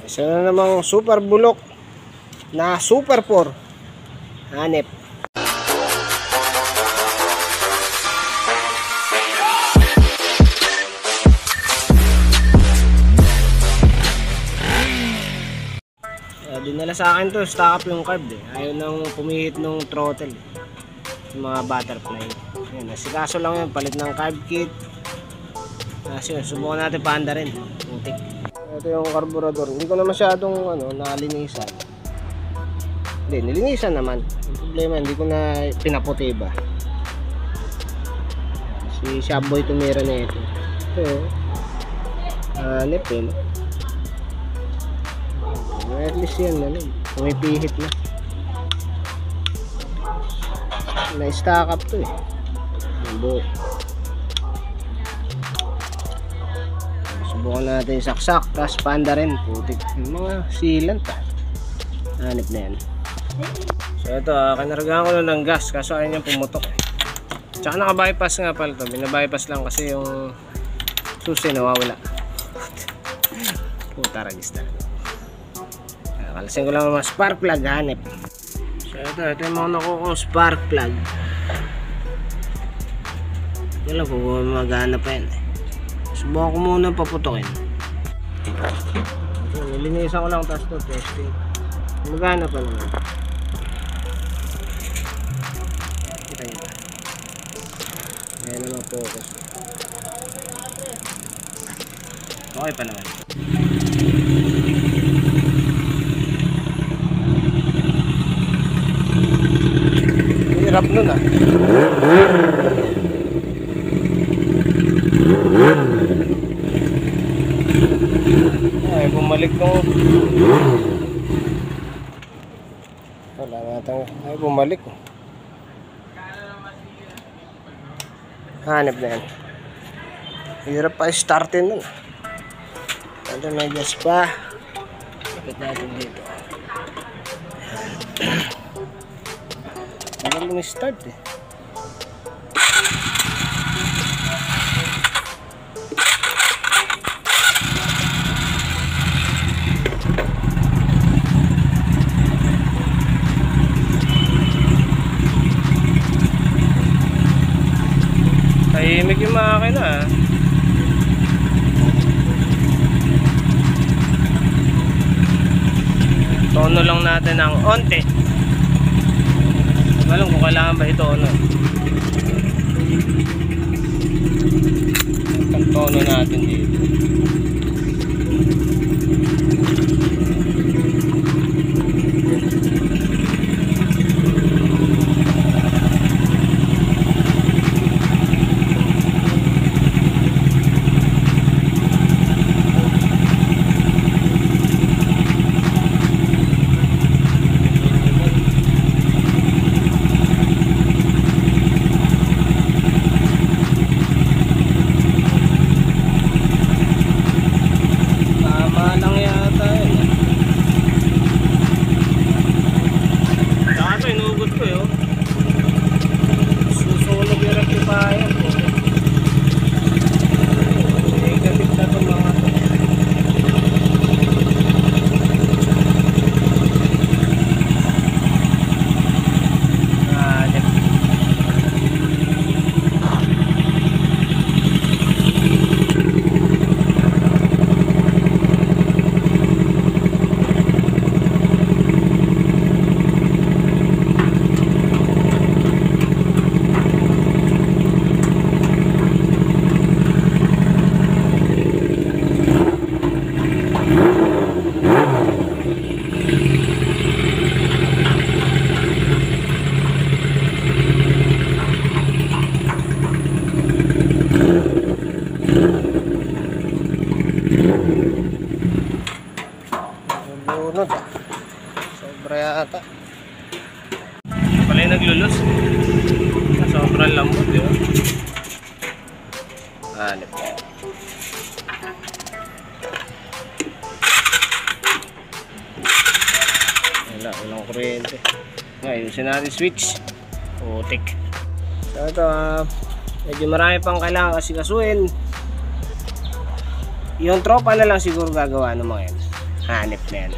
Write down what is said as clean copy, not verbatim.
Isa na namang super bulok na Super 4. Hanep. Dinala sa akin to, stock up yung carb eh. Ayaw nang pumihit nung throttle eh. Yung mga butterfly. Ayan, nasikaso lang yun, palit ng carb kit. Kasi yun, subukan natin paanda rin. Putik. Ito yung carburetor. Hindi ko na masyadong nalinisan. Hindi, nilinisan naman. Yung problema, hindi ko na pinaputi ba. Si Shopboy tumira na ito. Ito, hanep eh, no? At least yan, pumipihit na. Na-stack up to eh. Subukan natin yung saksak, tapos panda rin. Putik. Yung mga sealant hanip na yan. So ito, kinaragahan ko na ng gas, kaso ayun yung pumutok. Tsaka naka-bypass nga pala ito. Binabypass lang kasi yung susi nawawala. Puta ragista. Kalasin ko lang mga spark plug, hanep. So ito yung mga nakuha spark plug. Hindi lang kung maghanap pa yan. Subukan ko muna paputokin. Nilinisan ko lang tapos ito testing. Maghanap pa naman. Kita nyo ba? Ayan naman focus. Okay pa naman. Hirap nun ay bumalik nung wala natin ay bumalik hanap na yan. Hirap pa startin nun. Ito may gas pa. Kapit natin dito. Walang start eh. Tahimik yung makina. Tono lang natin ng onte. Alam kung kailangan ba ito ang tono natin dito. Bunod sobra yata. Pala yung naglulus. Sobrang lambot, di ba? Hanip. Walang kuryente. Ngayon, natin switch. Putik. So ito, medyo marami pang kailangan kasi kasuin. Yung tropa na lang siguro gagawa ng mga yan. hanip na yan.